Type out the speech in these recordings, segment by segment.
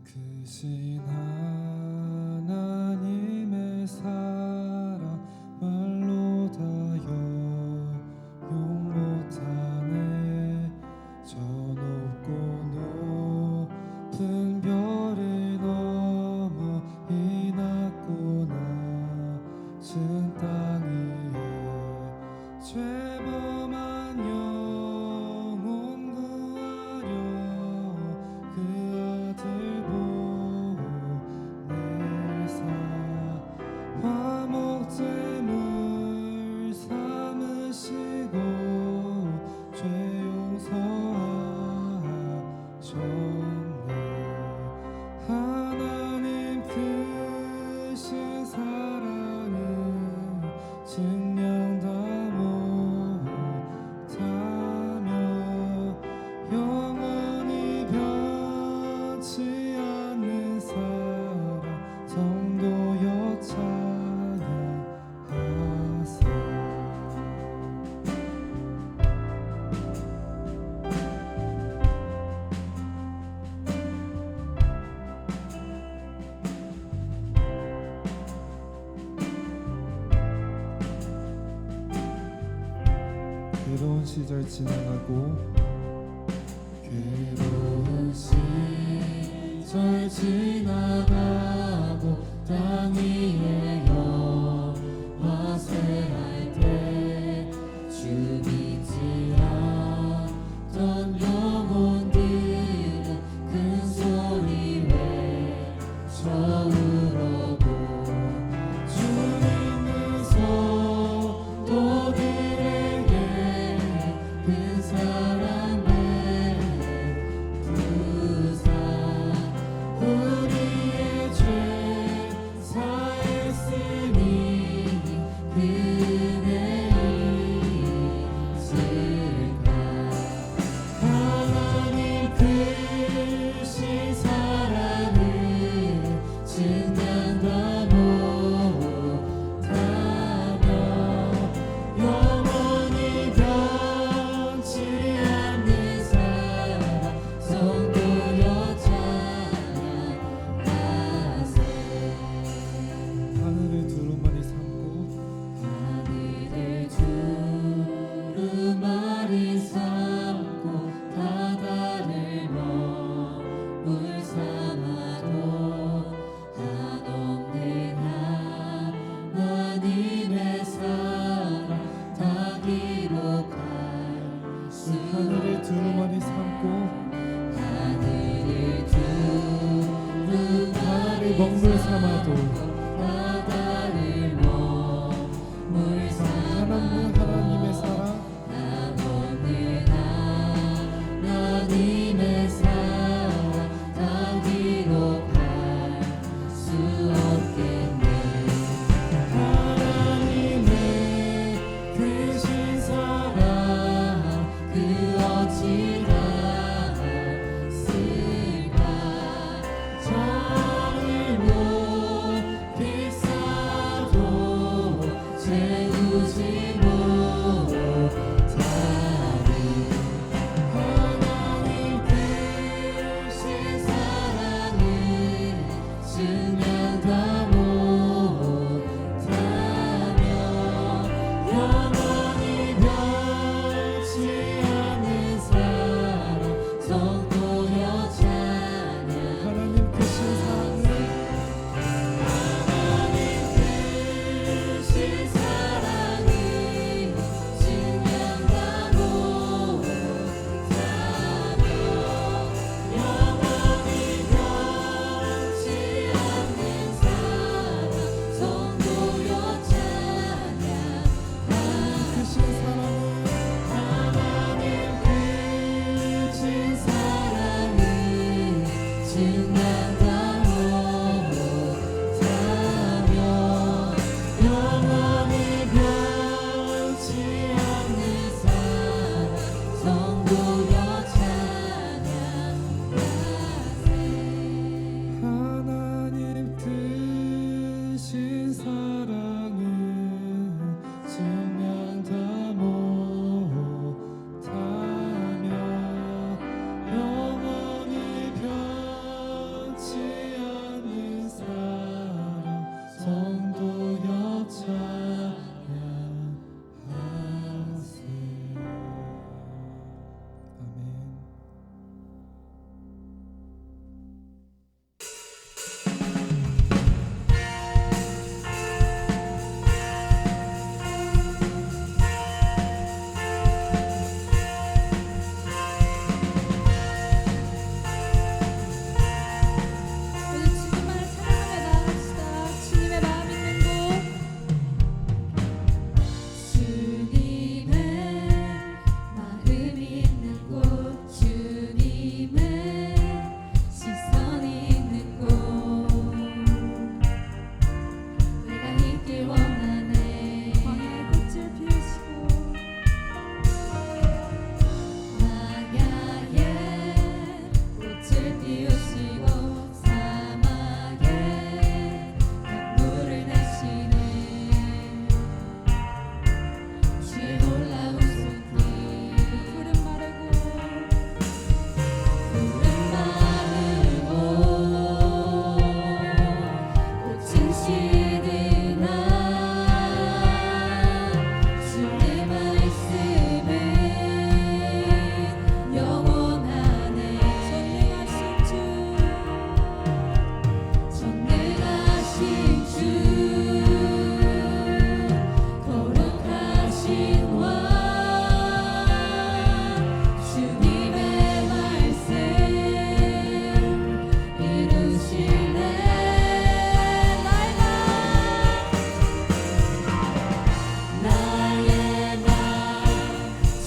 크신 하나님의 사랑 말로 다 용 못하네. 저 높고 높은 별을 넘어 이 낮고 낮은 땅 위에 죄범한 영혼 구하려 그 아들 보내사 화목제물 삼으시고 죄 용서하셨네. 하나님 크신 사랑은 증명 다 못하며 영원히 변치 않는 사랑 성도여 찬양하세. 괴로운 시절 지나가고 괴로운 시절 지나가고 땅 위에 여호와 쇠할 때 주 믿지 않던 영혼들은 큰 소리 외쳐울어도 주 믿는 성도들에게 큰 사랑 베푸사 우리의 죄 사했으니 그네 있을까. 하나님 크신 사랑을 증명다 못하며 영원히 변치 않는 사랑 성도여 찬양하세. 하늘을 두루마리 삼고 하늘을 두루마리 삼고 바다를 머물 삼아도 한없는 하나님의 사랑 다 기록할 수. 하늘을 두루마리 삼고 하늘을 두루마리 먹물 삼아도 바다를 머물 삼아도 하나님의 사랑 한없는 하나님의 사랑 다 기록할 수 없겠네. 하나님의 크신 사랑 그 어찌 다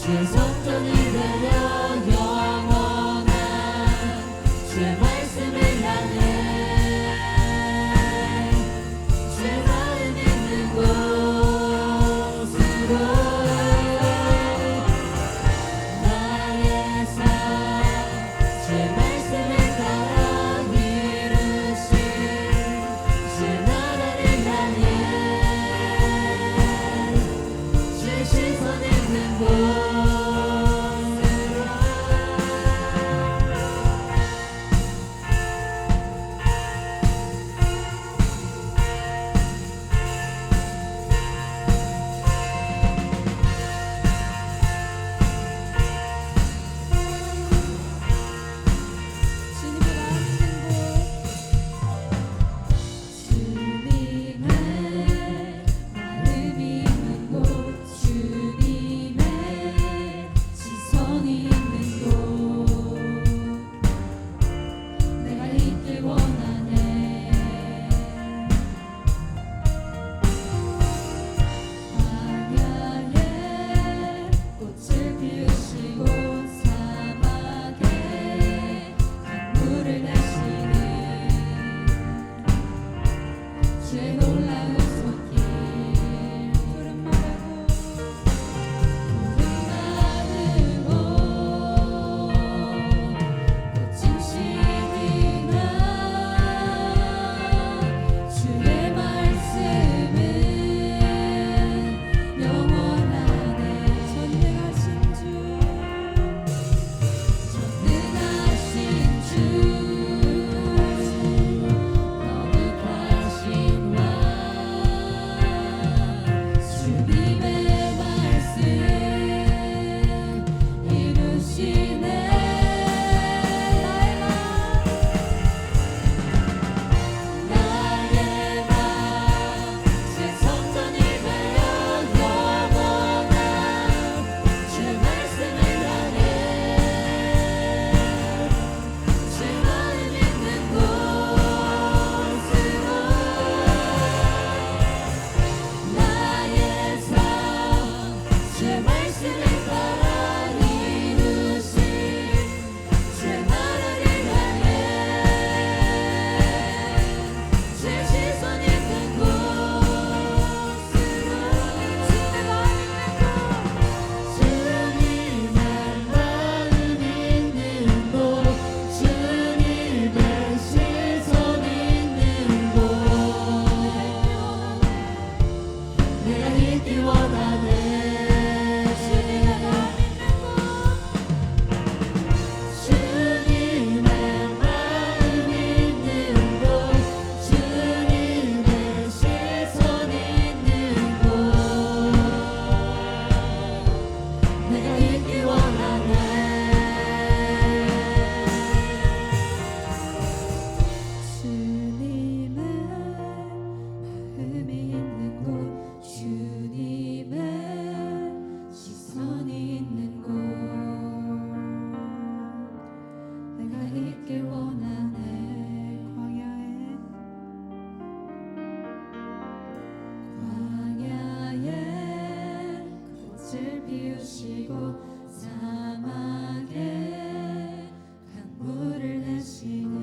주의 성전이 되려 영원한 주의 말씀을 향해 주의 마음 있는 곳으로 나의 삶 주의 말씀을 따라 이루신 주의 나라를 향해 주의 시선 있는 곳으로 주님의 마음 있는 곳 주님의 시선이 있는 곳 내가 있길 원하네 광야에 꽃을 피우시고 사막에 강물을 내시는 주의 놀라운 손길 푸른 마르고 꽃이 시리나 주의 말씀은 영원하네 전능하신 주 전능하신 주 거룩하신 왕 주님의 말씀 이루시네 나의 맘 주의 성전이 되려 영원한 주의 말씀을 향해 주의 마음 있는 곳으로 나의 삶 주의 말씀을 따라 이루신 주의 나라를 향해 주의 시선 있는 곳으로 주님의 마음 있는 곳 주님의 시선 있는 곳 내가 있기 원하네 주님의 마음 있는 곳 주님의 마음 있는 곳 주님의 시선 있는 곳 내가 있기 원하네 주님의 마음이 있는 곳 주님의 시선이 있는 곳 내가 있길 원하네 광야에 꽃을 피우시고 사막에 강물을 내시는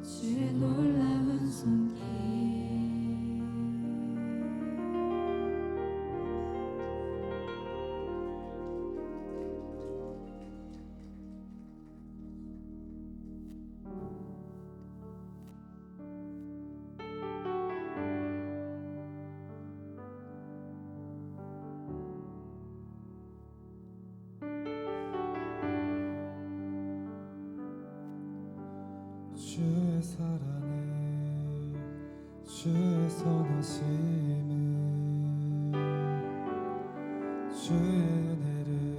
주의 놀라운 손길 주의 사랑에 주의 선하심을 주의 은혜를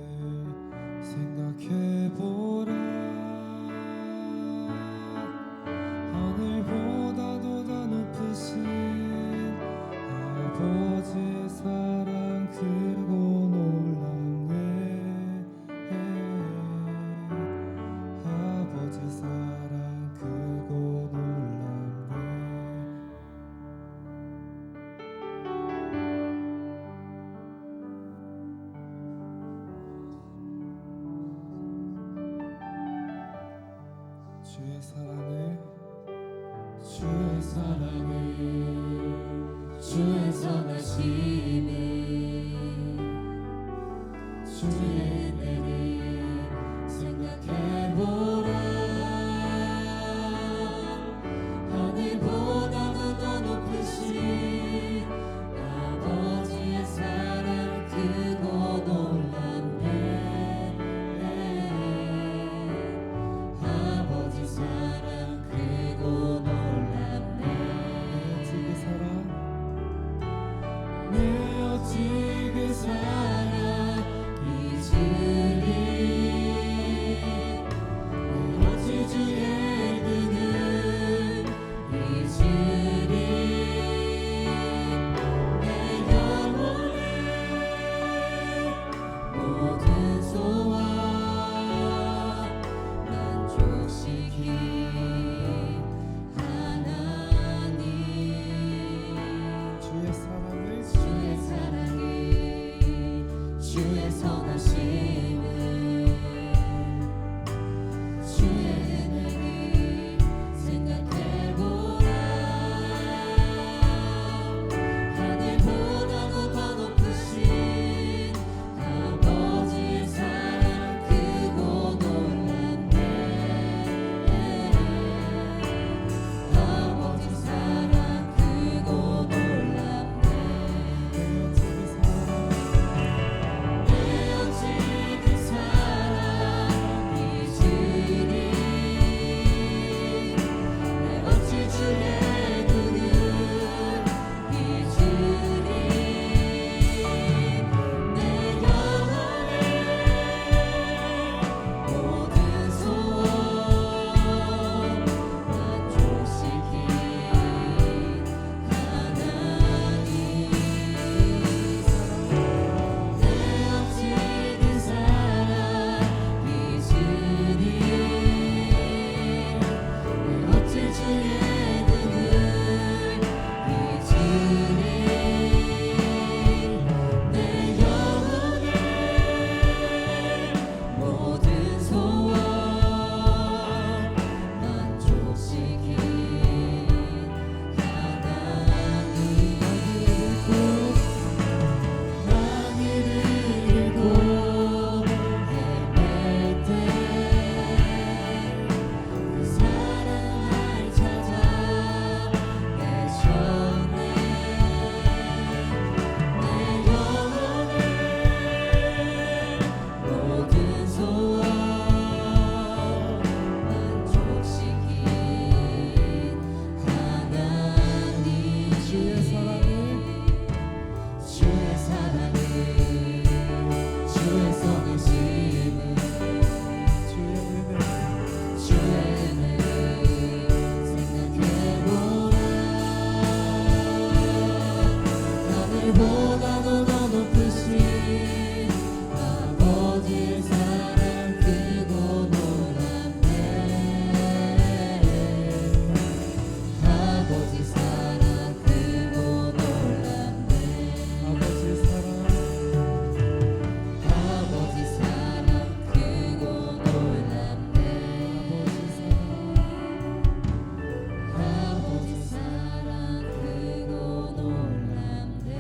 생각해보라 하늘보다도 더 높으신 아버지의 사랑 크고 놀랍네 아버지 사랑 크고 놀랍네 주의 사랑을 주의 사랑을 주의 선하심을 주의 은혜를 생각해보라 하늘보다도 더 높으신 아버지의 사랑 크고 놀랍네 아버지 사랑 크고 놀랍네 내 사랑 내 어찌 그 사랑 잊으리 내 어찌 주의 그늘 잊으리 내 영혼의 모든 소원 만족시킨 하나님 주의 사랑을 주의 사랑을 주의 선하심을 주의 은혜를 생각해보라 하늘보다도 더 높으신 아버지의 사랑 크고 놀랍네 아버지 사랑 크고 놀랍네 내 어찌 그 사랑 잊으리 내 어찌 주의 눈을 잊으리 내 영혼의 모든 소원 만족시킨 하나님 내 어찌 그 사랑 잊으리 내 어찌 주의 눈을 잊으리 내 영혼의 모든 소원 만족시킨 하나님 난 이를 잃고 헤맬 때그 사랑 날 찾아 내셨네 내 영혼의 모든 소원 만족시킨 하나님 주의 사랑을 주의 사랑을 주의 선하심을 주의 은혜 주의 은혜를 생각해보라 하늘보다도 더 높으신 아버지의 사랑 크고 놀랍네 아버지 사랑 크고 놀랍네 아버지의 사랑 아버지 사랑 크고 놀랍네 아버지 사랑 크고 놀랍네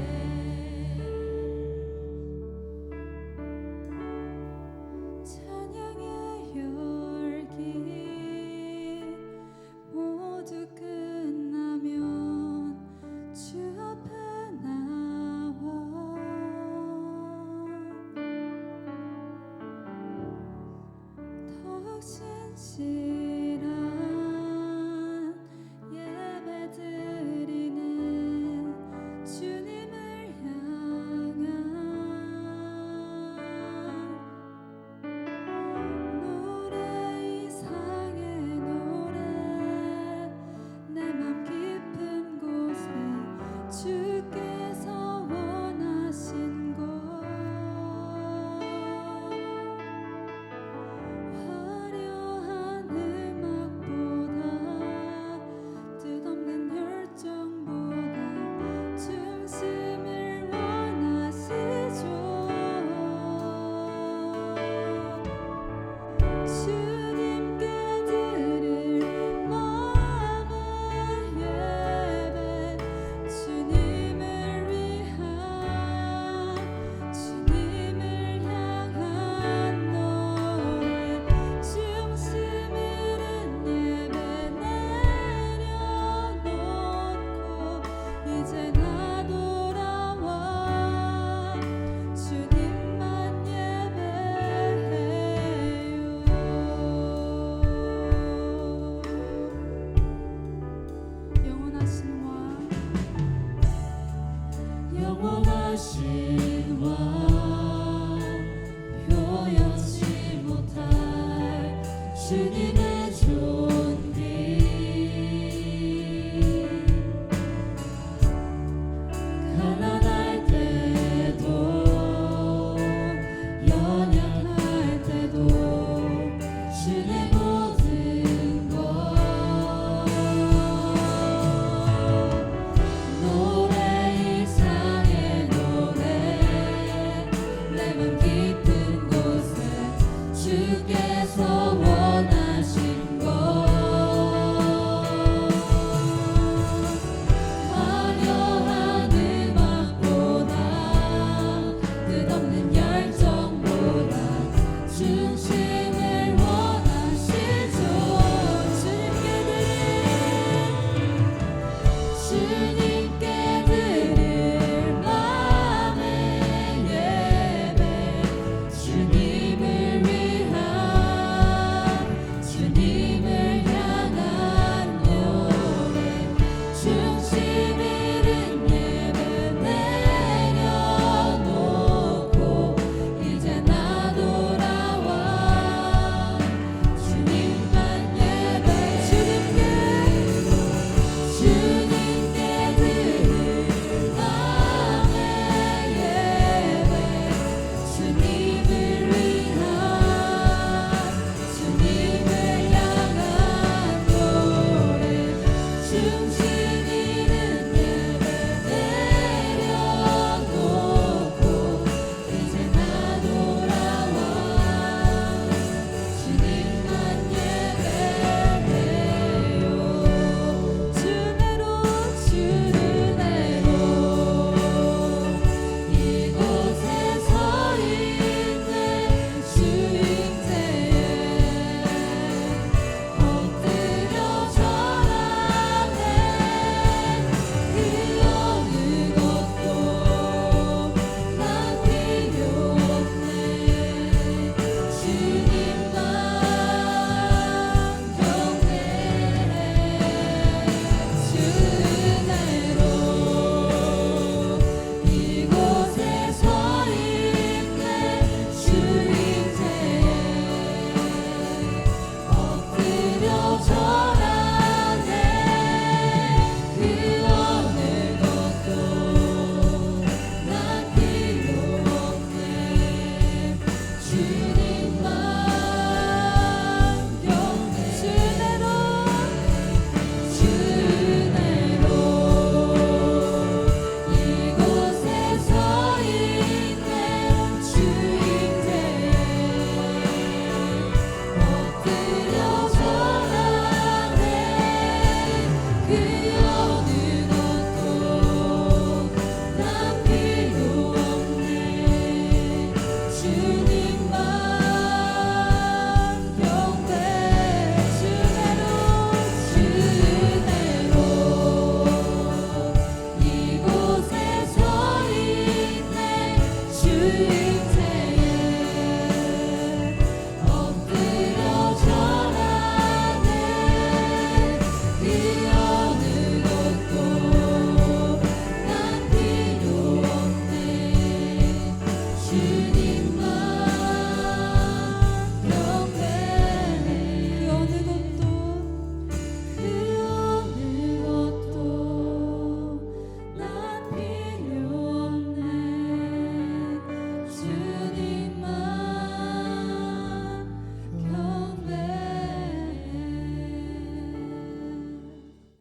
찬양의 열기 모두 끝나면 주 앞에 나와 더욱 신실한 예배 드리는 주님을 향한 노래 이상의 노래 내 맘 깊은 곳에 주께서 원하신 곳 화려한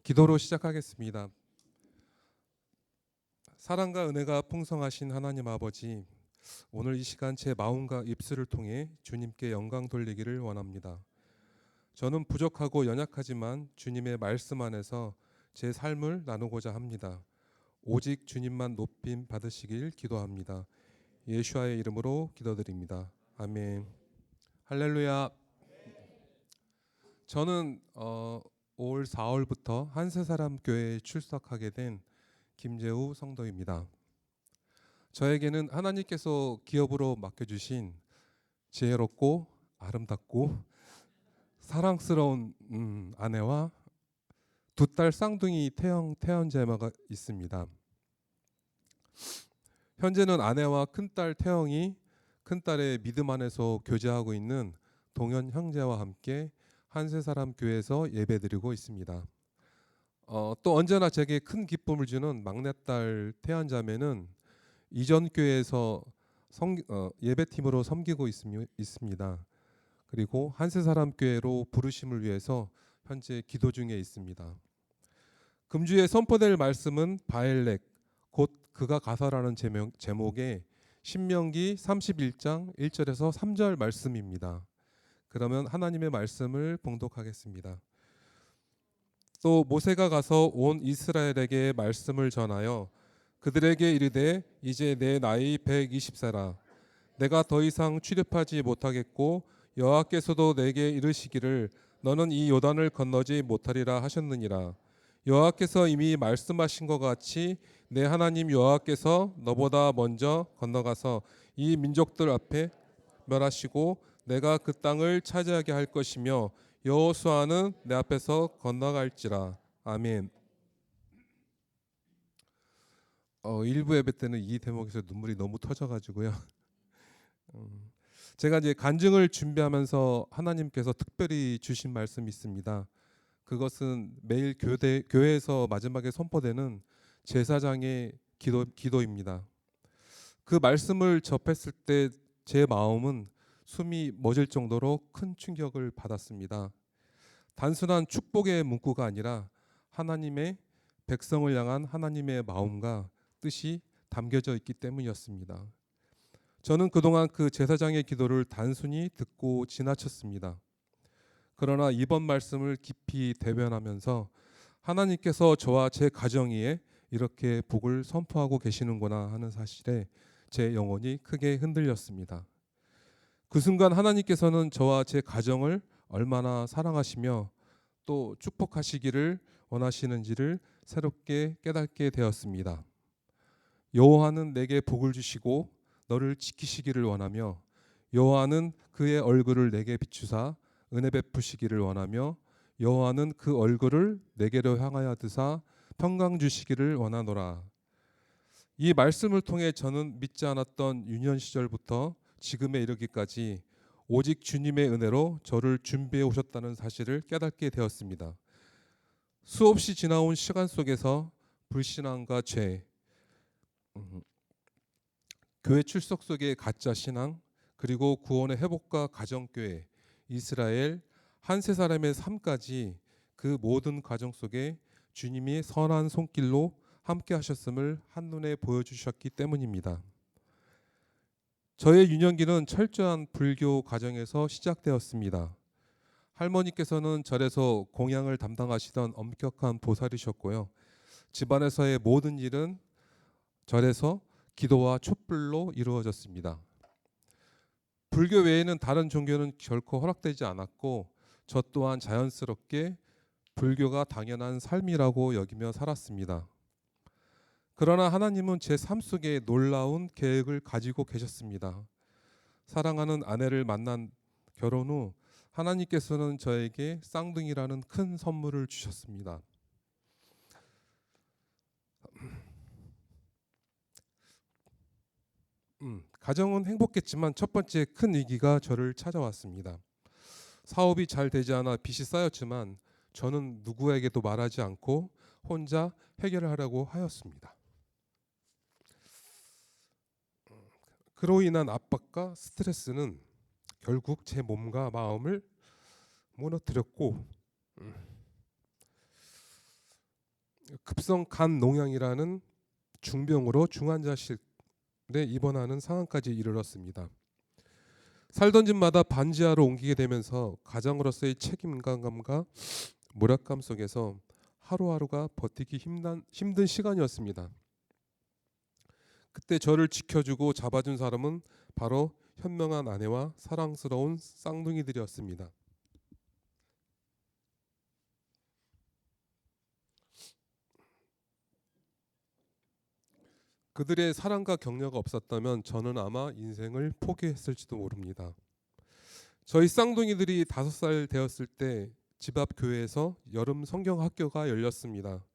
기도로 시작하겠습니다. 사랑과 은혜가 풍성하신 하나님 아버지, 오늘 이 시간 제 마음과 입술을 통해 주님께 영광 돌리기를 원합니다. 저는 부족하고 연약하지만 주님의 말씀 안에서 제 삶을 나누고자 합니다. 오직 주님만 높임 받으시길 기도합니다. 예수와의 이름으로 기도드립니다. 아멘. 할렐루야. 저는 5월 4월부터 한세사람 교회에 출석하게 된 김재우 성도입니다. 저에게는 하나님께서 기업으로 맡겨주신 지혜롭고 아름답고 사랑스러운 아내와 두 딸 쌍둥이 태연자매가 있습니다. 현재는 아내와 큰딸 태영이 큰딸의 믿음 안에서 교제하고 있는 동현 형제와 함께 한세사람 교회에서 예배드리고 있습니다. 또 언제나 제게 큰 기쁨을 주는 막내딸 태연자매는 이전 교회에서 예배팀으로 섬기고 있습니다. 그리고 한세사람 교회로 부르심을 위해서 현재 기도 중에 있습니다. 금주에 선포될 말씀은 바엘렉 곧 그가 가서라는 제목의 신명기 31장 1절에서 3절 말씀입니다. 그러면 하나님의 말씀을 봉독하겠습니다. 또 모세가 가서 온 이스라엘에게 말씀을 전하여 그들에게 이르되 이제 내 나이 120세라 내가 더 이상 출입하지 못하겠고 여호와께서도 내게 이르시기를 너는 이 요단을 건너지 못하리라 하셨느니라. 여호와께서 이미 말씀하신 것 같이 내 하나님 여호와께서 너보다 먼저 건너가서 이 민족들 앞에 멸하시고 내가 그 땅을 차지하게 할 것이며 여호수아는 내 앞에서 건너갈지라. 아멘. 일부 예배 때는 이 대목에서 눈물이 너무 터져가지고요. 제가 이제 간증을 준비하면서 하나님께서 특별히 주신 말씀이 있습니다. 그것은 매일 교회에서 마지막에 선포되는 제사장의 기도입니다. 그 말씀을 접했을 때 제 마음은 숨이 멎을 정도로 큰 충격을 받았습니다. 단순한 축복의 문구가 아니라 하나님의 백성을 향한 하나님의 마음과 뜻이 담겨져 있기 때문이었습니다. 저는 그동안 그 제사장의 기도를 단순히 듣고 지나쳤습니다. 그러나 이번 말씀을 깊이 대변하면서 하나님께서 저와 제 가정 위에 이렇게 복을 선포하고 계시는구나 하는 사실에 제 영혼이 크게 흔들렸습니다. 그 순간 하나님께서는 저와 제 가정을 얼마나 사랑하시며 또 축복하시기를 원하시는지를 새롭게 깨닫게 되었습니다. 여호와는 내게 복을 주시고 너를 지키시기를 원하며 여호와는 그의 얼굴을 내게 비추사 은혜 베푸시기를 원하며 여호와는 그 얼굴을 내게로 향하여 드사 평강 주시기를 원하노라. 이 말씀을 통해 저는 믿지 않았던 유년 시절부터 지금에 이르기까지 오직 주님의 은혜로 저를 준비해 오셨다는 사실을 깨닫게 되었습니다. 수없이 지나온 시간 속에서 불신앙과 죄, 교회 출석 속의 가짜 신앙, 그리고 구원의 회복과 가정교회, 이스라엘, 한세사람의 삶까지 그 모든 과정 속에 주님이 선한 손길로 함께 하셨음을 한눈에 보여주셨기 때문입니다. 저의 유년기는 철저한 불교 가정에서 시작되었습니다. 할머니께서는 절에서 공양을 담당하시던 엄격한 보살이셨고요. 집안에서의 모든 일은 절에서 기도와 촛불로 이루어졌습니다. 불교 외에는 다른 종교는 결코 허락되지 않았고 저 또한 자연스럽게 불교가 당연한 삶이라고 여기며 살았습니다. 그러나 하나님은 제 삶 속에 놀라운 계획을 가지고 계셨습니다. 사랑하는 아내를 만난 결혼 후 하나님께서는 저에게 쌍둥이라는 큰 선물을 주셨습니다. 가정은 행복했지만 첫 번째 큰 위기가 저를 찾아왔습니다. 사업이 잘 되지 않아 빚이 쌓였지만 저는 누구에게도 말하지 않고 혼자 해결하려고 하였습니다. 그로 인한 압박과 스트레스는 결국 제 몸과 마음을 무너뜨렸고 급성 간 농양이라는 중병으로 중환자실에 입원하는 상황까지 이르렀습니다. 살던 집마다 반지하로 옮기게 되면서 가장으로서의 책임감과 몰약감 속에서 하루하루가 버티기 힘든 시간이었습니다. 그때 저를 지켜주고 잡아준 사람은 바로 현명한 아내와 사랑스러운 쌍둥이들이었습니다. 그들의 사랑과 격려가 없었다면 저는 아마 인생을 포기했을지도 모릅니다. 저희 쌍둥이들이 5살 되었을 때 집 앞 교회에서 여름 성경 학교가 열렸습니다.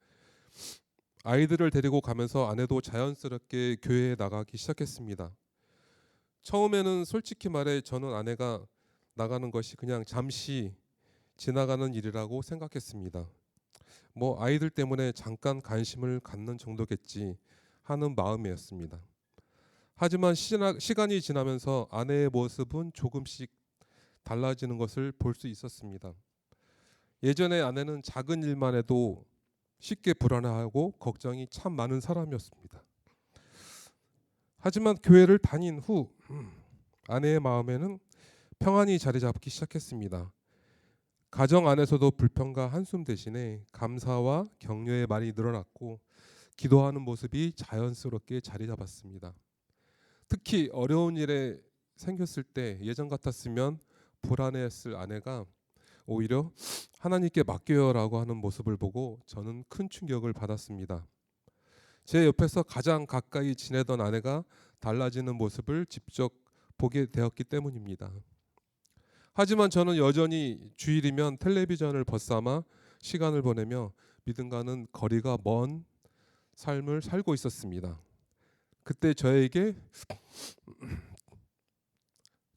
아이들을 데리고 가면서 아내도 자연스럽게 교회에 나가기 시작했습니다. 처음에는 솔직히 말해 저는 아내가 나가는 것이 그냥 잠시 지나가는 일이라고 생각했습니다. 뭐 아이들 때문에 잠깐 관심을 갖는 정도겠지 하는 마음이었습니다. 하지만 시간이 지나면서 아내의 모습은 조금씩 달라지는 것을 볼 수 있었습니다. 예전에 아내는 작은 일만 해도 쉽게 불안해하고 걱정이 참 많은 사람이었습니다. 하지만 교회를 다닌 후 아내의 마음에는 평안이 자리 잡기 시작했습니다. 가정 안에서도 불평과 한숨 대신에 감사와 격려의 말이 늘어났고 기도하는 모습이 자연스럽게 자리 잡았습니다. 특히 어려운 일에 생겼을 때 예전 같았으면 불안해했을 아내가 오히려 하나님께 맡겨요라고 하는 모습을 보고 저는 큰 충격을 받았습니다. 제 옆에서 가장 가까이 지내던 아내가 달라지는 모습을 직접 보게 되었기 때문입니다. 하지만 저는 여전히 주일이면 텔레비전을 벗삼아 시간을 보내며 믿음과는 거리가 먼 삶을 살고 있었습니다. 그때 저에게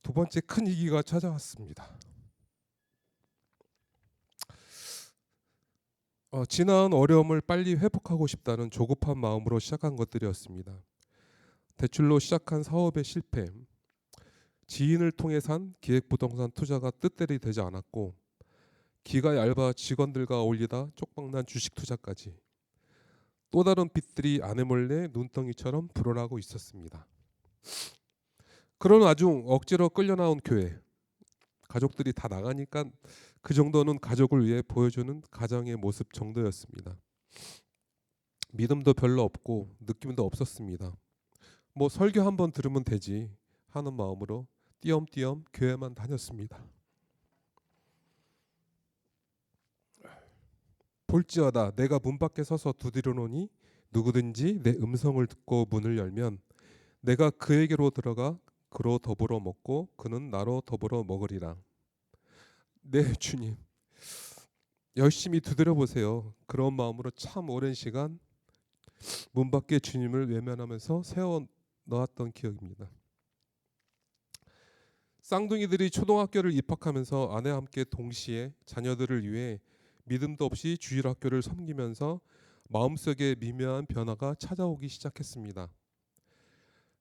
두 번째 큰 위기가 찾아왔습니다. 지나은 어려움을 빨리 회복하고 싶다는 조급한 마음으로 시작한 것들이었습니다. 대출로 시작한 사업의 실패, 지인을 통해 산 기획부동산 투자가 뜻대로 되지 않았고 기가 얇아 직원들과 어울리다 쪽박난 주식 투자까지 또 다른 빚들이 아내 몰래 눈덩이처럼 불어나고 있었습니다. 그런 와중 억지로 끌려 나온 교회, 가족들이 다 나가니까 그 정도는 가족을 위해 보여주는 가정의 모습 정도였습니다. 믿음도 별로 없고 느낌도 없었습니다. 뭐 설교 한번 들으면 되지 하는 마음으로 띄엄띄엄 교회만 다녔습니다. 볼지어다 내가 문 밖에 서서 두드려 놓으니 누구든지 내 음성을 듣고 문을 열면 내가 그에게로 들어가 그로 더불어 먹고 그는 나로 더불어 먹으리라. 네 주님, 열심히 두드려 보세요. 그런 마음으로 참 오랜 시간 문 밖에 주님을 외면하면서 세워 놓았던 기억입니다. 쌍둥이들이 초등학교를 입학하면서 아내와 함께 동시에 자녀들을 위해 믿음도 없이 주일학교를 섬기면서 마음속에 미묘한 변화가 찾아오기 시작했습니다.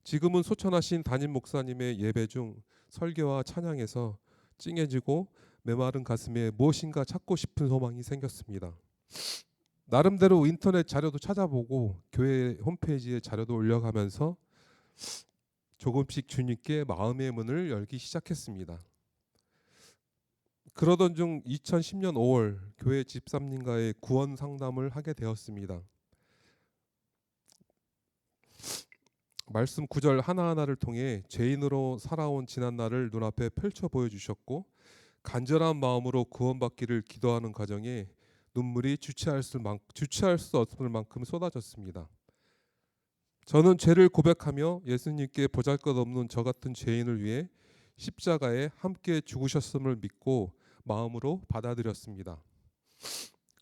지금은 소천하신 담임 목사님의 예배 중 설교와 찬양에서 찡해지고 메마른 가슴에 무엇인가 찾고 싶은 소망이 생겼습니다. 나름대로 인터넷 자료도 찾아보고 교회 홈페이지에 자료도 올려가면서 조금씩 주님께 마음의 문을 열기 시작했습니다. 그러던 중 2010년 5월 교회 집사님과의 구원 상담을 하게 되었습니다. 말씀 구절 하나하나를 통해 죄인으로 살아온 지난날을 눈앞에 펼쳐 보여주셨고 간절한 마음으로 구원받기를 기도하는 과정에 눈물이 주체할 수 없을 만큼 쏟아졌습니다. 저는 죄를 고백하며 예수님께 보잘것없는 저 같은 죄인을 위해 십자가에 함께 죽으셨음을 믿고 마음으로 받아들였습니다.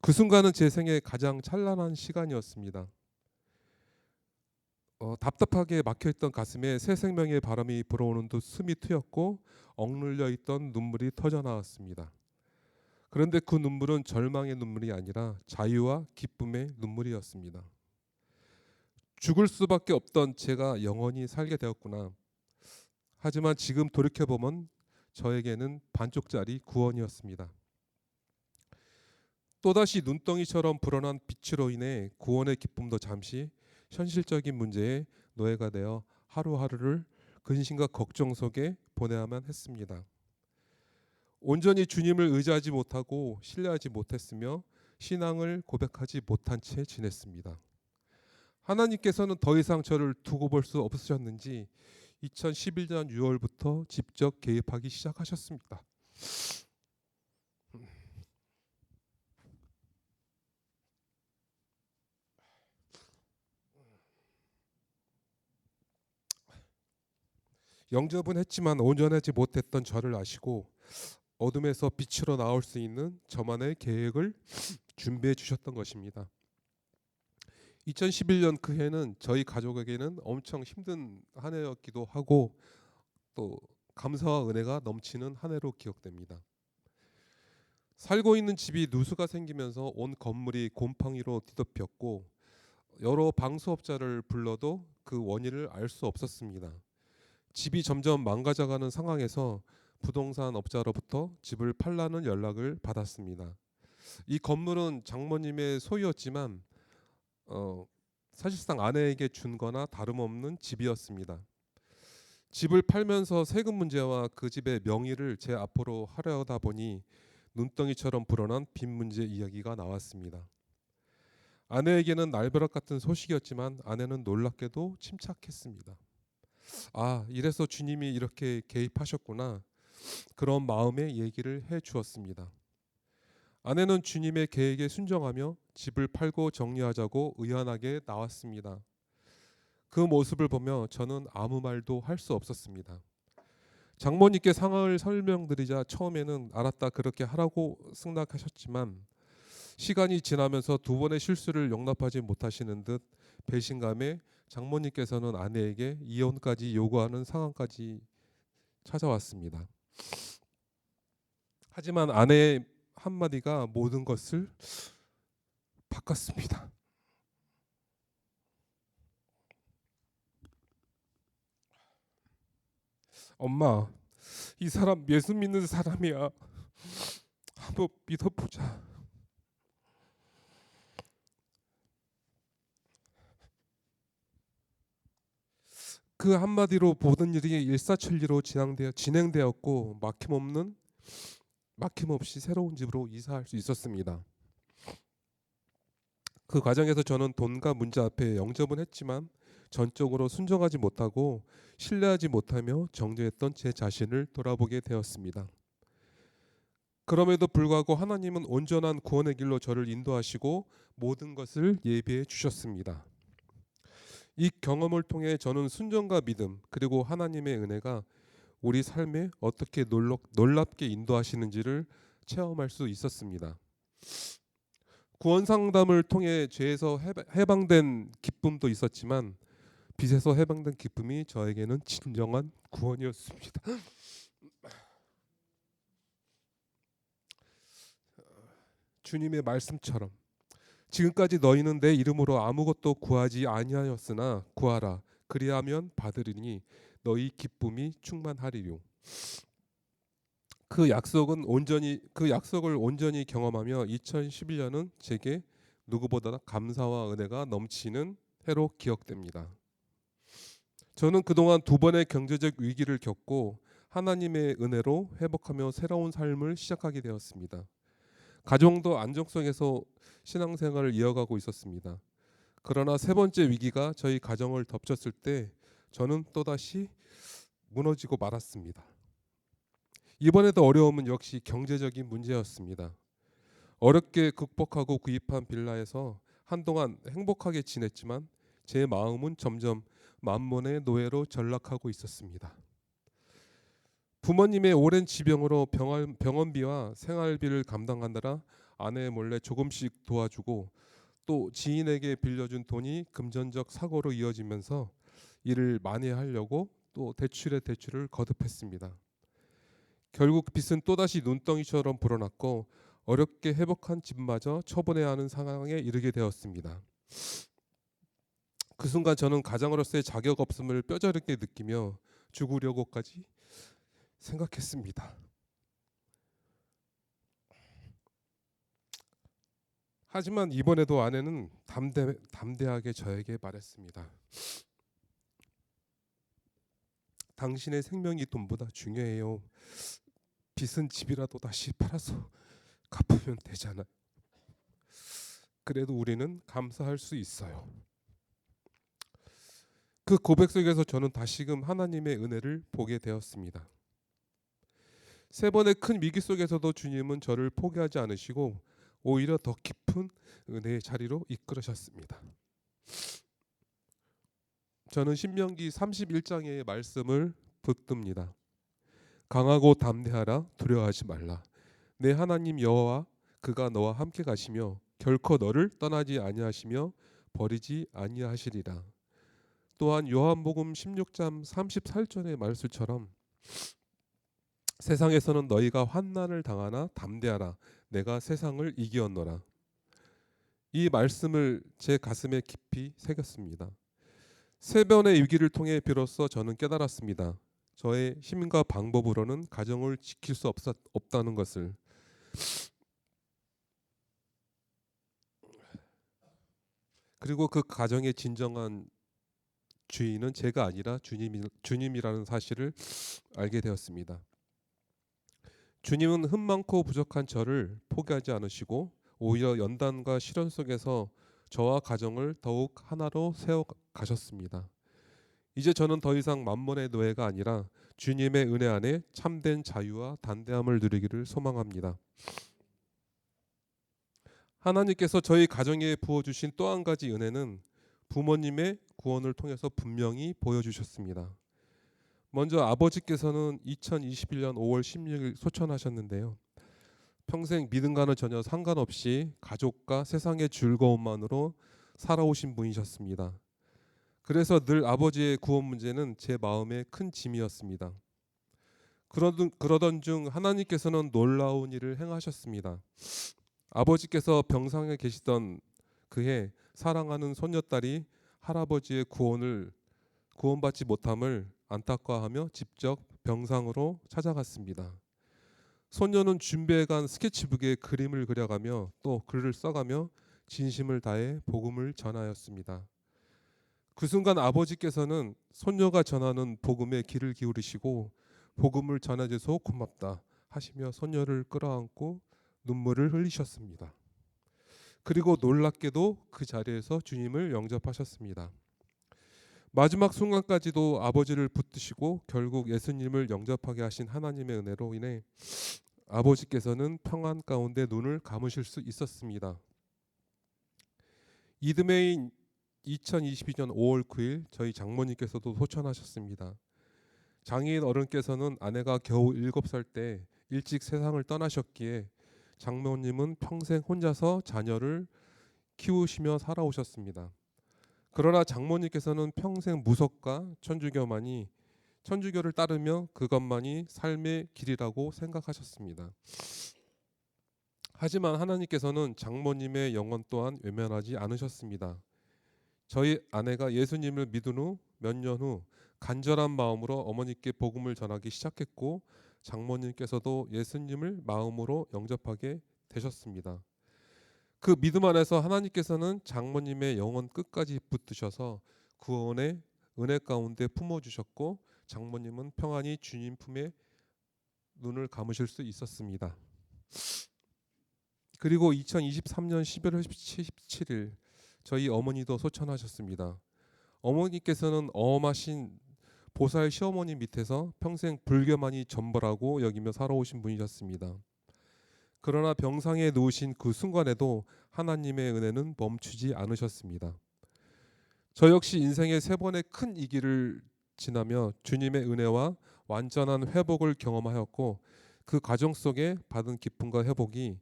그 순간은 제 생애 가장 찬란한 시간이었습니다. 답답하게 막혀있던 가슴에 새 생명의 바람이 불어오는 듯 숨이 트였고 억눌려 있던 눈물이 터져나왔습니다. 그런데 그 눈물은 절망의 눈물이 아니라 자유와 기쁨의 눈물이었습니다. 죽을 수밖에 없던 제가 영원히 살게 되었구나. 하지만 지금 돌이켜보면 저에게는 반쪽짜리 구원이었습니다. 또다시 눈덩이처럼 불어난 빛으로 인해 구원의 기쁨도 잠시 현실적인 문제에 노예가 되어 하루하루를 근심과 걱정 속에 보내야만 했습니다. 온전히 주님을 의지하지 못하고 신뢰하지 못했으며 신앙을 고백하지 못한 채 지냈습니다. 하나님께서는 더 이상 저를 두고 볼 수 없으셨는지 2011년 6월부터 직접 개입하기 시작하셨습니다. 영접은 했지만 온전하지 못했던 저를 아시고 어둠에서 빛으로 나올 수 있는 저만의 계획을 준비해 주셨던 것입니다. 2011년 그 해는 저희 가족에게는 엄청 힘든 한 해였기도 하고 또 감사와 은혜가 넘치는 한 해로 기억됩니다. 살고 있는 집이 누수가 생기면서 온 건물이 곰팡이로 뒤덮였고 여러 방수업자를 불러도 그 원인을 알 수 없었습니다. 집이 점점 망가져가는 상황에서 부동산 업자로부터 집을 팔라는 연락을 받았습니다. 이 건물은 장모님의 소유였지만 사실상 아내에게 준 거나 다름없는 집이었습니다. 집을 팔면서 세금 문제와 그 집의 명의를 제 앞으로 하려다 보니 눈덩이처럼 불어난 빚 문제 이야기가 나왔습니다. 아내에게는 날벼락 같은 소식이었지만 아내는 놀랍게도 침착했습니다. 아, 이래서 주님이 이렇게 개입하셨구나. 그런 마음의 얘기를 해 주었습니다. 아내는 주님의 계획에 순종하며 집을 팔고 정리하자고 의연하게 나왔습니다. 그 모습을 보며 저는 아무 말도 할 수 없었습니다. 장모님께 상황을 설명드리자 처음에는 알았다 그렇게 하라고 승낙하셨지만 시간이 지나면서 두 번의 실수를 용납하지 못하시는 듯 배신감에 장모님께서는 아내에게 이혼까지 요구하는 상황까지 찾아왔습니다. 하지만 아내의 한마디가 모든 것을 바꿨습니다. 엄마, 이 사람 예수 믿는 사람이야. 한번 믿어보자. 그 한마디로 모든 일이 일사천리로 진행되었고 막힘없이 새로운 집으로 이사할 수 있었습니다. 그 과정에서 저는 돈과 문제 앞에 영접은 했지만 전적으로 순종하지 못하고 신뢰하지 못하며 정죄했던 제 자신을 돌아보게 되었습니다. 그럼에도 불구하고 하나님은 온전한 구원의 길로 저를 인도하시고 모든 것을 예비해 주셨습니다. 이 경험을 통해 저는 순종과 믿음 그리고 하나님의 은혜가 우리 삶에 어떻게 놀랍게 인도하시는지를 체험할 수 있었습니다. 구원 상담을 통해 죄에서 해방된 기쁨도 있었지만 빚에서 해방된 기쁨이 저에게는 진정한 구원이었습니다. 주님의 말씀처럼 지금까지 너희는 내 이름으로 아무것도 구하지 아니하였으나 구하라 그리하면 받으리니 너희 기쁨이 충만하리요. 그 약속을 온전히 경험하며 2011년은 제게 누구보다 감사와 은혜가 넘치는 해로 기억됩니다. 저는 그동안 두 번의 경제적 위기를 겪고 하나님의 은혜로 회복하며 새로운 삶을 시작하게 되었습니다. 가정도 안정성에서 신앙생활을 이어가고 있었습니다. 그러나 세 번째 위기가 저희 가정을 덮쳤을 때 저는 또다시 무너지고 말았습니다. 이번에도 어려움은 역시 경제적인 문제였습니다. 어렵게 극복하고 구입한 빌라에서 한동안 행복하게 지냈지만 제 마음은 점점 만몬의 노예로 전락하고 있었습니다. 부모님의 오랜 지병으로 병원비와 생활비를 감당하느라 아내 몰래 조금씩 도와주고 또 지인에게 빌려준 돈이 금전적 사고로 이어지면서 일을 만회하려고 또 대출에 대출을 거듭했습니다. 결국 빚은 또다시 눈덩이처럼 불어났고 어렵게 회복한 집마저 처분해야 하는 상황에 이르게 되었습니다. 그 순간 저는 가장으로서의 자격 없음을 뼈저리게 느끼며 죽으려고까지 생각했습니다. 하지만 이번에도 아내는 담대하게 저에게 말했습니다. 당신의 생명이 돈보다 중요해요. 빚은 집이라도 다시 팔아서 갚으면 되잖아요. 그래도 우리는 감사할 수 있어요. 그 고백 속에서 저는 다시금 하나님의 은혜를 보게 되었습니다. 세 번의 큰 위기 속에서도 주님은 저를 포기하지 않으시고 오히려 더 깊은 은혜의 자리로 이끌으셨습니다. 저는 신명기 31장의 말씀을 붙듭니다. 강하고 담대하라, 두려워하지 말라. 내 하나님 여호와 그가 너와 함께 가시며 결코 너를 떠나지 아니하시며 버리지 아니하시리라. 또한 요한복음 16장 38절의 말씀처럼 세상에서는 너희가 환난을 당하나 담대하라. 내가 세상을 이기었노라. 이 말씀을 제 가슴에 깊이 새겼습니다. 세 번의 위기를 통해 비로소 저는 깨달았습니다. 저의 힘과 방법으로는 가정을 지킬 수 없다는 것을. 그리고 그 가정의 진정한 주인은 제가 아니라 주님이라는 사실을 알게 되었습니다. 주님은 흠 많고 부족한 저를 포기하지 않으시고 오히려 연단과 시련 속에서 저와 가정을 더욱 하나로 세워 가셨습니다. 이제 저는 더 이상 만몬의 노예가 아니라 주님의 은혜 안에 참된 자유와 담대함을 누리기를 소망합니다. 하나님께서 저희 가정에 부어주신 또 한 가지 은혜는 부모님의 구원을 통해서 분명히 보여주셨습니다. 먼저 아버지께서는 2021년 5월 16일 소천하셨는데요. 평생 믿음과는 전혀 상관없이 가족과 세상의 즐거움만으로 살아오신 분이셨습니다. 그래서 늘 아버지의 구원 문제는 제 마음의 큰 짐이었습니다. 그러던 중 하나님께서는 놀라운 일을 행하셨습니다. 아버지께서 병상에 계시던 그해 사랑하는 손녀딸이 할아버지의 구원받지 못함을 안타까워하며 직접 병상으로 찾아갔습니다. 손녀는 준비해간 스케치북에 그림을 그려가며 또 글을 써가며 진심을 다해 복음을 전하였습니다. 그 순간 아버지께서는 손녀가 전하는 복음에 귀를 기울이시고 복음을 전해줘서 고맙다 하시며 손녀를 끌어안고 눈물을 흘리셨습니다. 그리고 놀랍게도 그 자리에서 주님을 영접하셨습니다. 마지막 순간까지도 아버지를 붙드시고 결국 예수님을 영접하게 하신 하나님의 은혜로 인해 아버지께서는 평안 가운데 눈을 감으실 수 있었습니다. 이듬해인 2022년 5월 9일 저희 장모님께서도 소천하셨습니다. 장애인 어른께서는 아내가 겨우 7살 때 일찍 세상을 떠나셨기에 장모님은 평생 혼자서 자녀를 키우시며 살아오셨습니다. 그러나 장모님께서는 평생 무속과 천주교를 따르며 그것만이 삶의 길이라고 생각하셨습니다. 하지만 하나님께서는 장모님의 영혼 또한 외면하지 않으셨습니다. 저희 아내가 예수님을 믿은 후 몇 년 후 간절한 마음으로 어머니께 복음을 전하기 시작했고 장모님께서도 예수님을 마음으로 영접하게 되셨습니다. 그 믿음 안에서 하나님께서는 장모님의 영혼 끝까지 붙드셔서 구원의 은혜 가운데 품어주셨고 장모님은 평안히 주님 품에 눈을 감으실 수 있었습니다. 그리고 2023년 11월 17일 저희 어머니도 소천하셨습니다. 어머니께서는 엄하신 보살 시어머니 밑에서 평생 불교만이 전부라고 여기며 살아오신 분이셨습니다. 그러나 병상에 누우신 그 순간에도 하나님의 은혜는 멈추지 않으셨습니다. 저 역시 인생의 세 번의 큰 위기를 지나며 주님의 은혜와 완전한 회복을 경험하였고 그 과정 속에 받은 기쁨과 회복이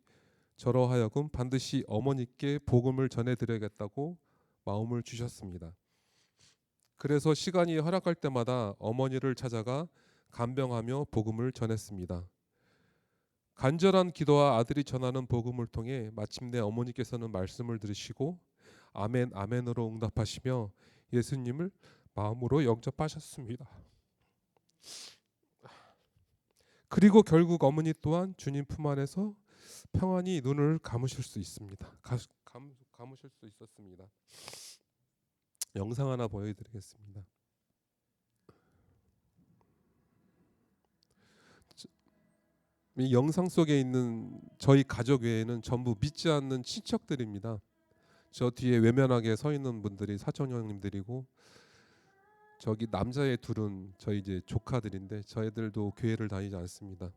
저로 하여금 반드시 어머니께 복음을 전해드려야겠다고 마음을 주셨습니다. 그래서 시간이 허락할 때마다 어머니를 찾아가 간병하며 복음을 전했습니다. 간절한 기도와 아들이 전하는 복음을 통해 마침내 어머니께서는 말씀을 들으시고 아멘 아멘으로 응답하시며 예수님을 마음으로 영접하셨습니다. 그리고 결국 어머니 또한 주님 품 안에서 평안히 눈을 감으실 수 있습니다. 감으실 수 있었습니다. 영상 하나 보여드리겠습니다. 이 영상 속에 있는 저희 가족 외에는 전부 믿지 않는 친척들입니다. 저 뒤에 외면하게 서 있는 분들이 사촌 형님들이고, 저기 남자의 둘은 저희 이제 조카들인데 저희들도 교회를 다니지 않습니다.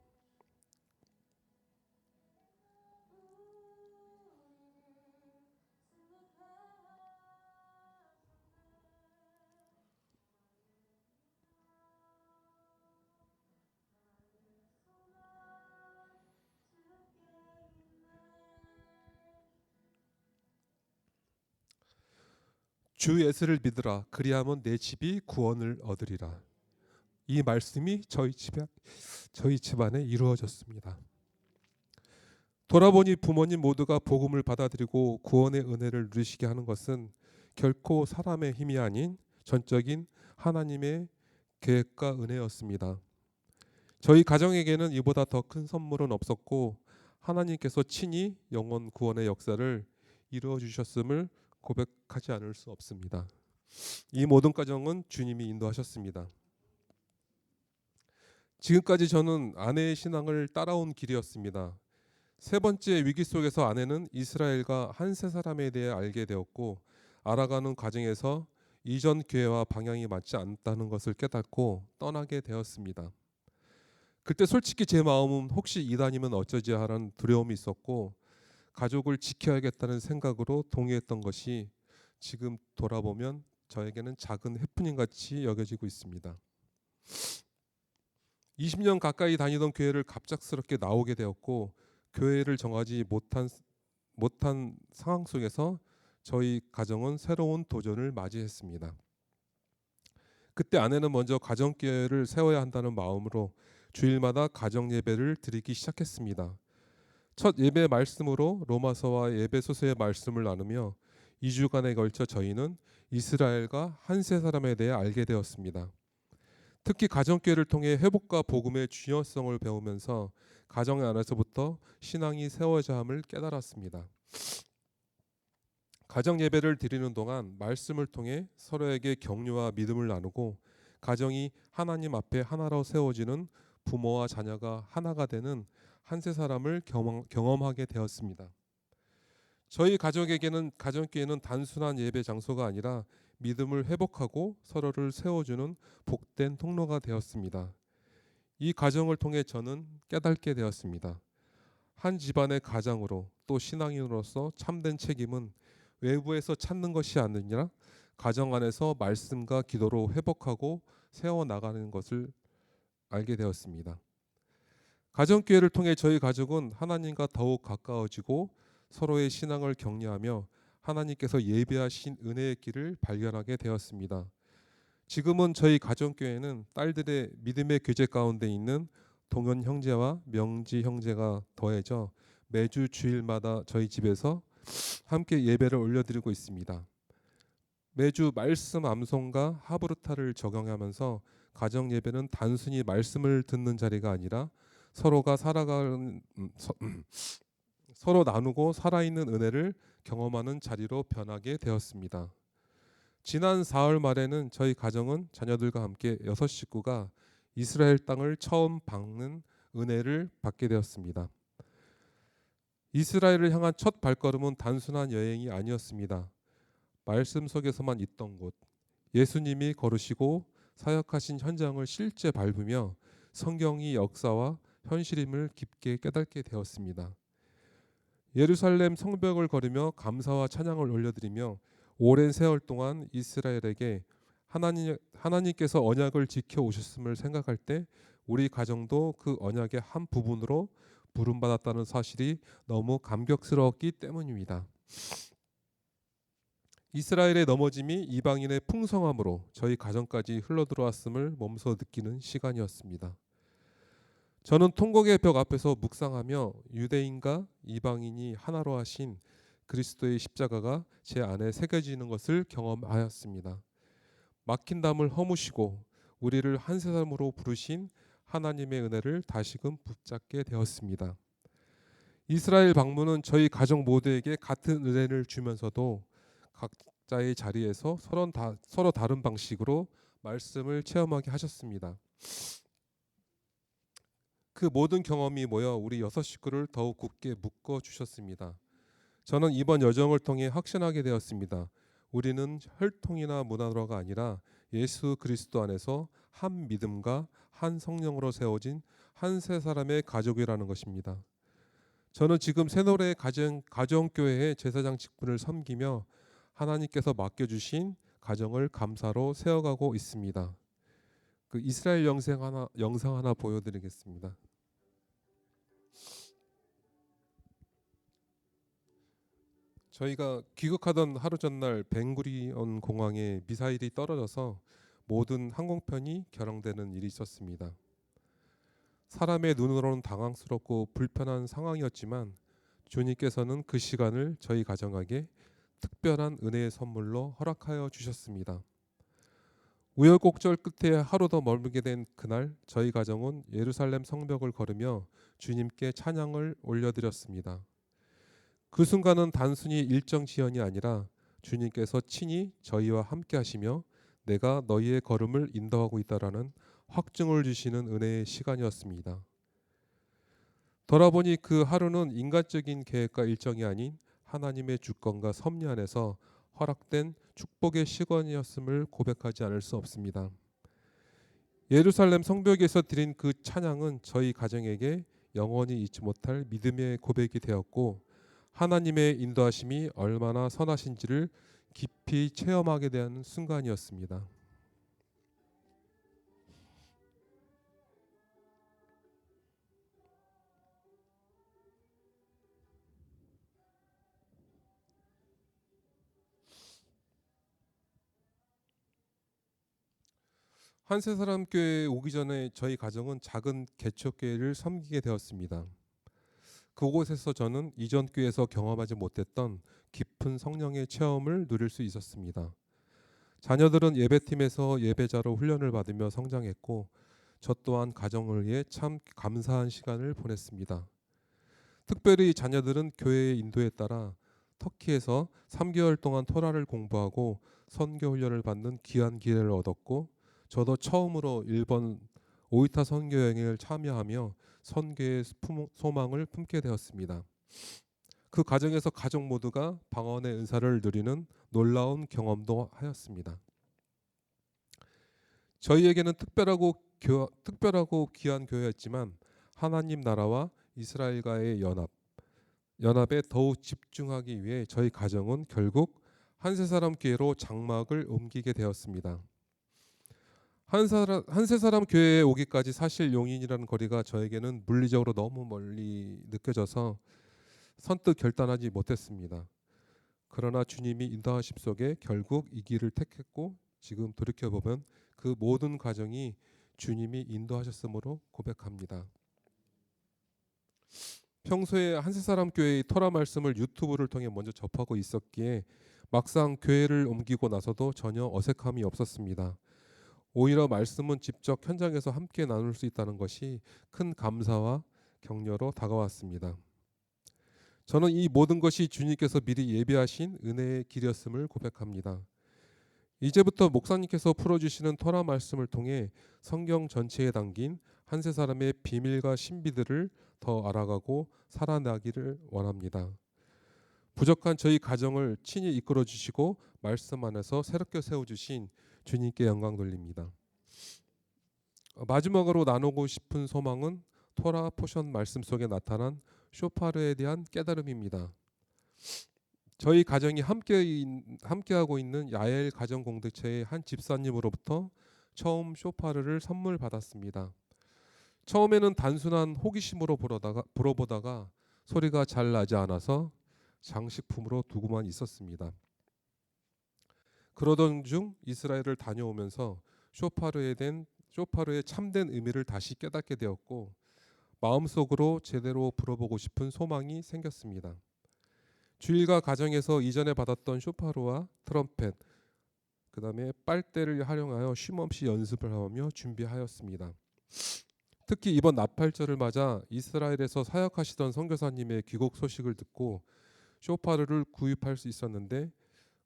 주 예수를 믿으라, 그리하면 내 집이 구원을 얻으리라. 이 말씀이 저희 집안에 이루어졌습니다. 돌아보니 부모님 모두가 복음을 받아들이고 구원의 은혜를 누리시게 하는 것은 결코 사람의 힘이 아닌 전적인 하나님의 계획과 은혜였습니다. 저희 가정에게는 이보다 더 큰 선물은 없었고, 하나님께서 친히 영혼 구원의 역사를 이루어 주셨음을 고백하지 않을 수 없습니다. 이 모든 과정은 주님이 인도하셨습니다. 지금까지 저는 아내의 신앙을 따라온 길이었습니다. 세 번째 위기 속에서 아내는 이스라엘과 한 세 사람에 대해 알게 되었고, 알아가는 과정에서 이전 교회와 방향이 맞지 않다는 것을 깨닫고 떠나게 되었습니다. 그때 솔직히 제 마음은 혹시 이단이면 어쩌지 하는 두려움이 있었고, 가족을 지켜야겠다는 생각으로 동의했던 것이 지금 돌아보면 저에게는 작은 해프닝 같이 여겨지고 있습니다. 20년 가까이 다니던 교회를 갑작스럽게 나오게 되었고, 교회를 정하지 못한 상황 속에서 저희 가정은 새로운 도전을 맞이했습니다. 그때 아내는 먼저 가정교회를 세워야 한다는 마음으로 주일마다 가정 예배를 드리기 시작했습니다. 첫 예배 말씀으로 로마서와 에베소서의 말씀을 나누며 2주간에 걸쳐 저희는 이스라엘과 한 세 사람에 대해 알게 되었습니다. 특히 가정교회를 통해 회복과 복음의 중요성을 배우면서 가정 안에서부터 신앙이 세워져야 함을 깨달았습니다. 가정 예배를 드리는 동안 말씀을 통해 서로에게 격려와 믿음을 나누고, 가정이 하나님 앞에 하나로 세워지는 부모와 자녀가 하나가 되는 한 세 사람을 경험하게 되었습니다. 저희 가족에게는 가정교회는 단순한 예배 장소가 아니라 믿음을 회복하고 서로를 세워주는 복된 통로가 되었습니다. 이 과정을 통해 저는 깨닫게 되었습니다. 한 집안의 가장으로 또 신앙인으로서 참된 책임은 외부에서 찾는 것이 아니라 가정 안에서 말씀과 기도로 회복하고 세워나가는 것을 알게 되었습니다. 가정교회를 통해 저희 가족은 하나님과 더욱 가까워지고 서로의 신앙을 격려하며 하나님께서 예비하신 은혜의 길을 발견하게 되었습니다. 지금은 저희 가정교회는 딸들의 믿음의 교제 가운데 있는 동현 형제와 명지 형제가 더해져 매주 주일마다 저희 집에서 함께 예배를 올려드리고 있습니다. 매주 말씀 암송과 하브르타를 적용하면서 가정 예배는 단순히 말씀을 듣는 자리가 아니라 서로가 살아가는 서로 나누고 살아있는 은혜를 경험하는 자리로 변하게 되었습니다. 지난 4월 말에는 저희 가정은 자녀들과 함께 6식구가 이스라엘 땅을 처음 밟는 은혜를 받게 되었습니다. 이스라엘을 향한 첫 발걸음은 단순한 여행이 아니었습니다. 말씀 속에서만 있던 곳, 예수님이 걸으시고 사역하신 현장을 실제 밟으며 성경이 역사와 현실임을 깊게 깨닫게 되었습니다. 예루살렘 성벽을 걸으며 감사와 찬양을 올려드리며 오랜 세월 동안 이스라엘에게 하나님께서 언약을 지켜오셨음을 생각할 때 우리 가정도 그 언약의 한 부분으로 부름받았다는 사실이 너무 감격스러웠기 때문입니다. 이스라엘의 넘어짐이 이방인의 풍성함으로 저희 가정까지 흘러들어왔음을 몸소 느끼는 시간이었습니다. 저는 통곡의 벽 앞에서 묵상하며 유대인과 이방인이 하나로 하신 그리스도의 십자가가 제 안에 새겨지는 것을 경험하였습니다. 막힌 담을 허무시고 우리를 한 사람으로 부르신 하나님의 은혜를 다시금 붙잡게 되었습니다. 이스라엘 방문은 저희 가족 모두에게 같은 은혜를 주면서도 각자의 자리에서 서로 다른 방식으로 말씀을 체험하게 하셨습니다. 그 모든 경험이 모여 우리 6식구를 더욱 굳게 묶어 주셨습니다. 저는 이번 여정을 통해 확신하게 되었습니다. 우리는 혈통이나 문화로가 아니라 예수 그리스도 안에서 한 믿음과 한 성령으로 세워진 한 세 사람의 가족이라는 것입니다. 저는 지금 새노래 가정교회의 제사장 직분을 섬기며 하나님께서 맡겨주신 가정을 감사로 세워가고 있습니다. 그 이스라엘 영상 하나 보여드리겠습니다. 저희가 귀국하던 하루 전날 벤구리온 공항에 미사일이 떨어져서 모든 항공편이 결항되는 일이 있었습니다. 사람의 눈으로는 당황스럽고 불편한 상황이었지만 주님께서는 그 시간을 저희 가정에게 특별한 은혜의 선물로 허락하여 주셨습니다. 우여곡절 끝에 하루 더 머물게 된 그날 저희 가정은 예루살렘 성벽을 걸으며 주님께 찬양을 올려드렸습니다. 그 순간은 단순히 일정 지연이 아니라 주님께서 친히 저희와 함께 하시며 내가 너희의 걸음을 인도하고 있다라는 확증을 주시는 은혜의 시간이었습니다. 돌아보니 그 하루는 인간적인 계획과 일정이 아닌 하나님의 주권과 섭리 안에서 허락된 축복의 시간이었음을 고백하지 않을 수 없습니다. 예루살렘 성벽에서 드린 그 찬양은 저희 가정에게 영원히 잊지 못할 믿음의 고백이 되었고 하나님의 인도하심이 얼마나 선하신지를 깊이 체험하게 되는 순간이었습니다. 한세사람 교회에 오기 전에 저희 가정은 작은 개척교회를 섬기게 되었습니다. 그곳에서 저는 이전 교회에서 경험하지 못했던 깊은 성령의 체험을 누릴 수 있었습니다. 자녀들은 예배팀에서 예배자로 훈련을 받으며 성장했고 저 또한 가정을 위해 참 감사한 시간을 보냈습니다. 특별히 자녀들은 교회의 인도에 따라 터키에서 3개월 동안 토라를 공부하고 선교 훈련을 받는 귀한 기회를 얻었고 저도 처음으로 일본 오이타 선교 여행을 참여하며 선교의 소망을 품게 되었습니다. 그 과정에서 가족 모두가 방언의 은사를 누리는 놀라운 경험도 하였습니다. 저희에게는 특별하고 귀한 교회였지만 하나님 나라와 이스라엘과의 연합에 더욱 집중하기 위해 저희 가정은 결국 한세사람 교회로 장막을 옮기게 되었습니다. 한세사람 교회에 오기까지 사실 용인이라는 거리가 저에게는 물리적으로 너무 멀리 느껴져서 선뜻 결단하지 못했습니다. 그러나 주님이 인도하심 속에 결국 이 길을 택했고 지금 돌이켜보면 그 모든 과정이 주님이 인도하셨으므로 고백합니다. 평소에 한세사람 교회의 토라 말씀을 유튜브를 통해 먼저 접하고 있었기에 막상 교회를 옮기고 나서도 전혀 어색함이 없었습니다. 오히려 말씀은 직접 현장에서 함께 나눌 수 있다는 것이 큰 감사와 격려로 다가왔습니다. 저는 이 모든 것이 주님께서 미리 예비하신 은혜의 길이었음을 고백합니다. 이제부터 목사님께서 풀어주시는 토라 말씀을 통해 성경 전체에 담긴 한세 사람의 비밀과 신비들을 더 알아가고 살아나기를 원합니다. 부족한 저희 가정을 친히 이끌어 주시고 말씀 안에서 새롭게 세워주신 주님께 영광 돌립니다. 마지막으로 나누고 싶은 소망은 토라 포션 말씀 속에 나타난 쇼파르에 대한 깨달음입니다. 저희 가정이 함께하고 있는 야엘 가정 공동체의 한 집사님으로부터 처음 쇼파르를 선물 받았습니다. 처음에는 단순한 호기심으로 불어보다가 소리가 잘 나지 않아서 장식품으로 두고만 있었습니다. 그러던 중 이스라엘을 다녀오면서 쇼파르의 참된 의미를 다시 깨닫게 되었고 마음속으로 제대로 불어보고 싶은 소망이 생겼습니다. 주일과 가정에서 이전에 받았던 쇼파르와 트럼펫, 그다음에 빨대를 활용하여 쉼없이 연습을 하며 준비하였습니다. 특히 이번 나팔절을 맞아 이스라엘에서 사역하시던 선교사님의 귀국 소식을 듣고 쇼파르를 구입할 수 있었는데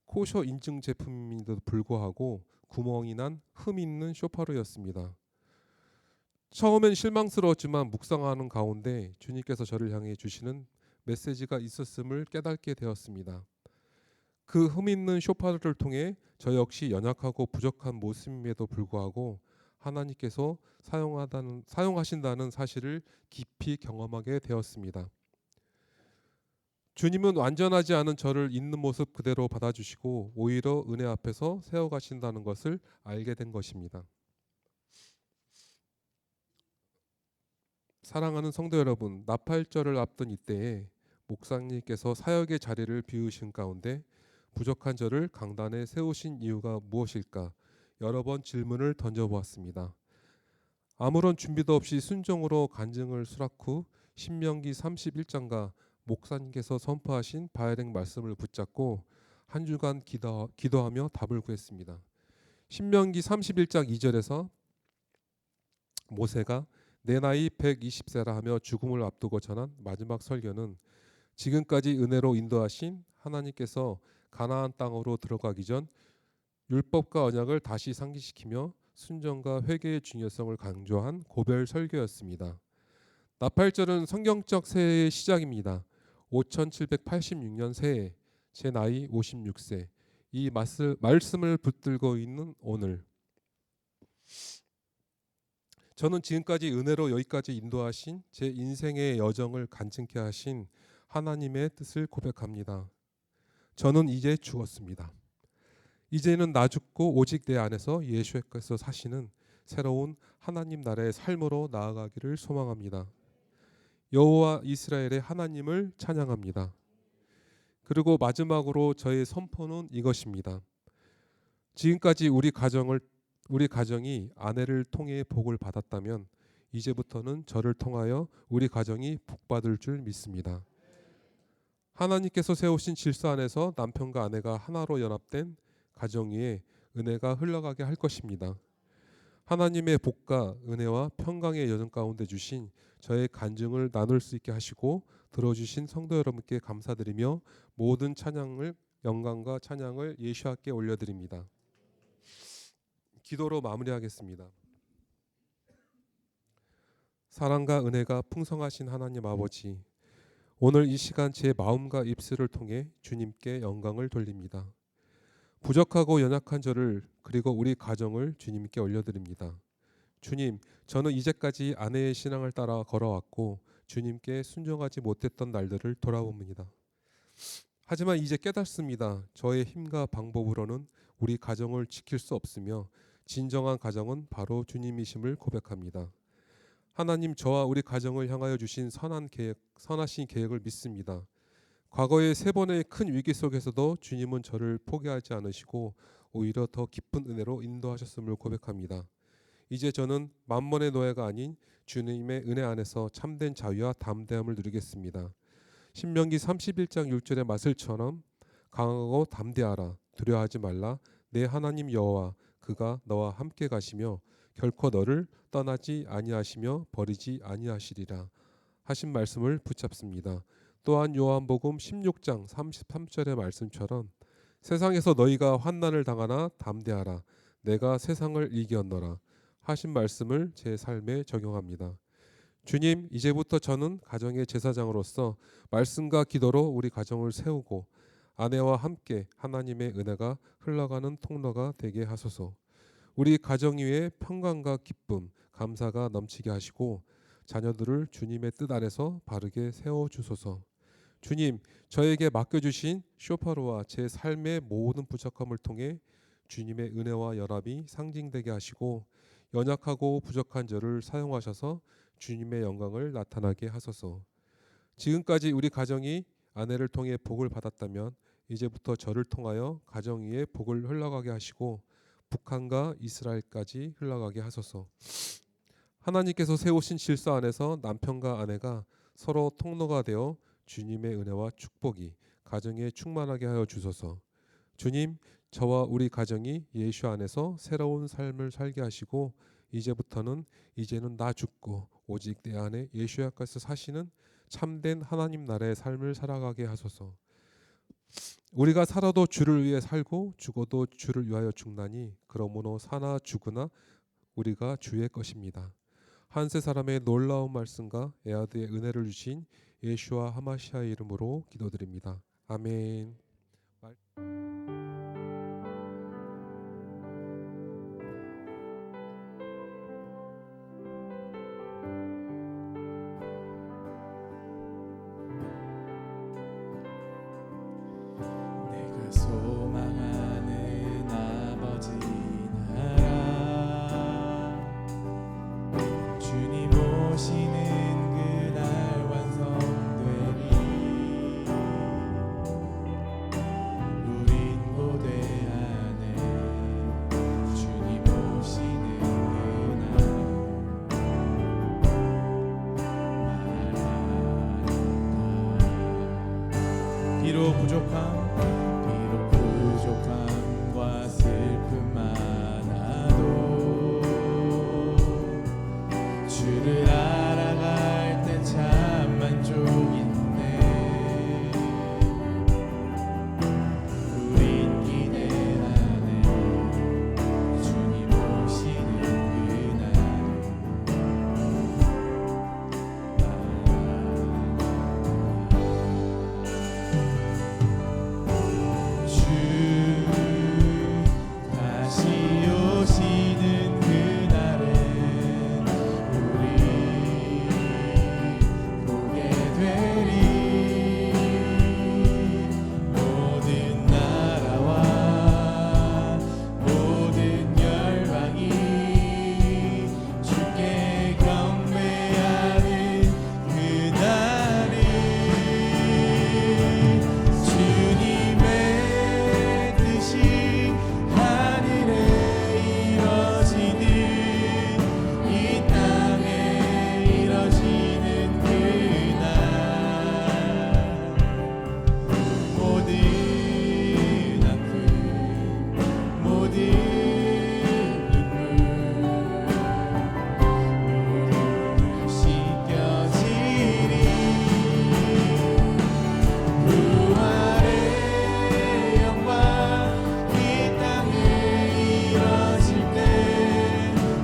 코셔 인증 제품임에도 불구하고 구멍이 난 흠 있는 쇼파르였습니다. 처음엔 실망스러웠지만 묵상하는 가운데 주님께서 저를 향해 주시는 메시지가 있었음을 깨닫게 되었습니다. 그 흠 있는 쇼파르를 통해 저 역시 연약하고 부족한 모습임에도 불구하고 하나님께서 사용하신다는 사실을 깊이 경험하게 되었습니다. 주님은 완전하지 않은 저를 있는 모습 그대로 받아주시고 오히려 은혜 앞에서 세워가신다는 것을 알게 된 것입니다. 사랑하는 성도 여러분, 나팔절을 앞둔 이때에 목사님께서 사역의 자리를 비우신 가운데 부족한 저를 강단에 세우신 이유가 무엇일까? 여러 번 질문을 던져보았습니다. 아무런 준비도 없이 순종으로 간증을 수락 후 신명기 31장과 목사님께서 선포하신 바야렉 말씀을 붙잡고 한 주간 기도하며 답을 구했습니다. 신명기 31장 2절에서 모세가 내 나이 120세라 하며 죽음을 앞두고 전한 마지막 설교는 지금까지 은혜로 인도하신 하나님께서 가나안 땅으로 들어가기 전 율법과 언약을 다시 상기시키며 순종과 회개의 중요성을 강조한 고별 설교였습니다. 나팔절은 성경적 새해의 시작입니다. 5786년 새해, 제 나이 56세. 이 말씀을 붙들고 있는 오늘, 저는 지금까지 은혜로 여기까지 인도하신 제 인생의 여정을 간증케 하신 하나님의 뜻을 고백합니다. 저는 이제 죽었습니다. 이제는 나 죽고 오직 내 안에서 예수께서 사시는 새로운 하나님 나라의 삶으로 나아가기를 소망합니다. 여호와 이스라엘의 하나님을 찬양합니다. 그리고 마지막으로 저의 선포는 이것입니다. 지금까지 우리 가정이 아내를 통해 복을 받았다면 이제부터는 저를 통하여 우리 가정이 복받을 줄 믿습니다. 하나님께서 세우신 질서 안에서 남편과 아내가 하나로 연합된 가정 위에 은혜가 흘러가게 할 것입니다. 하나님의 복과 은혜와 평강의 여정 가운데 주신 저의 간증을 나눌 수 있게 하시고 들어주신 성도 여러분께 감사드리며 모든 찬양을, 영광과 찬양을 예수께 올려드립니다. 기도로 마무리하겠습니다. 사랑과 은혜가 풍성하신 하나님 아버지, 오늘 이 시간 제 마음과 입술을 통해 주님께 영광을 돌립니다. 부족하고 연약한 저를 그리고 우리 가정을 주님께 올려드립니다. 주님, 저는 이제까지 아내의 신앙을 따라 걸어왔고 주님께 순종하지 못했던 날들을 돌아봅니다. 하지만 이제 깨닫습니다. 저의 힘과 방법으로는 우리 가정을 지킬 수 없으며 진정한 가정은 바로 주님이심을 고백합니다. 하나님, 저와 우리 가정을 향하여 주신 선하신 계획을 믿습니다. 과거의 3번의 큰 위기 속에서도 주님은 저를 포기하지 않으시고 오히려 더 깊은 은혜로 인도하셨음을 고백합니다. 이제 저는 만번의 노예가 아닌 주님의 은혜 안에서 참된 자유와 담대함을 누리겠습니다. 신명기 31장 6절의 말씀처럼 강하고 담대하라, 두려워하지 말라, 내 하나님 여호와 그가 너와 함께 가시며 결코 너를 떠나지 아니하시며 버리지 아니하시리라 하신 말씀을 붙잡습니다. 또한 요한복음 16장 33절의 말씀처럼 세상에서 너희가 환난을 당하나 담대하라, 내가 세상을 이겼노라 하신 말씀을 제 삶에 적용합니다. 주님, 이제부터 저는 가정의 제사장으로서 말씀과 기도로 우리 가정을 세우고 아내와 함께 하나님의 은혜가 흘러가는 통로가 되게 하소서. 우리 가정 위에 평강과 기쁨, 감사가 넘치게 하시고 자녀들을 주님의 뜻 아래서 바르게 세워주소서. 주님, 저에게 맡겨주신 쇼파르와 제 삶의 모든 부족함을 통해 주님의 은혜와 연합이 상징되게 하시고 연약하고 부족한 저를 사용하셔서 주님의 영광을 나타나게 하소서. 지금까지 우리 가정이 아내를 통해 복을 받았다면 이제부터 저를 통하여 가정 위에 복을 흘러가게 하시고 북한과 이스라엘까지 흘러가게 하소서. 하나님께서 세우신 질서 안에서 남편과 아내가 서로 통로가 되어 주님의 은혜와 축복이 가정에 충만하게 하여 주소서. 주님, 저와 우리 가정이 예수 안에서 새로운 삶을 살게 하시고 이제는 나 죽고 오직 내 안에 예수야께서 사시는 참된 하나님 나라의 삶을 살아가게 하소서. 우리가 살아도 주를 위해 살고 죽어도 주를 위하여 죽나니 그러므로 사나 죽으나 우리가 주의 것입니다. 한세 사람의 놀라운 말씀과 에아드의 은혜를 주신 예슈와 하마시아의 이름으로 기도드립니다. 아멘. 내가 소망하는 아버지 나라 주님 오시는 그날 완성되리. 우린 고대 안에 주님 오시는 그날 비록 부족함과 슬픔 많아도 주를 알아갈 때 참 만족 있네. 우린 기대 안에 주님 오시는 주 다시 오시는 그날엔 우리 보게 되리. 모든 나라와 모든 열방이 주께 경배하는 그날이 주님의 뜻이 하늘에 이뤄지는 이 땅에 이뤄지는 그날 모든 아픔 모든 눈물 씻겨지리. 부활의 영광 이 땅에 이뤄질 때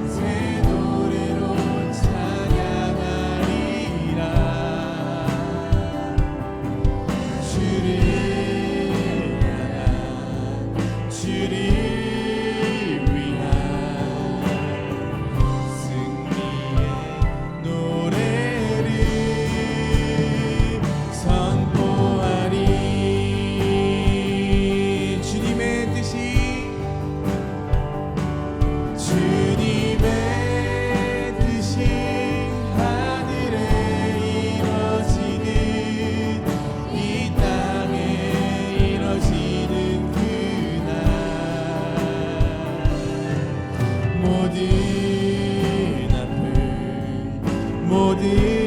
새 노래로 찬양하리라. 주를 향한 주를 위한 승리의 노래를 선포하리. 주님의 뜻이 하늘에 이뤄지는 이 땅에 이뤄지는 그날 모든 아픔 모든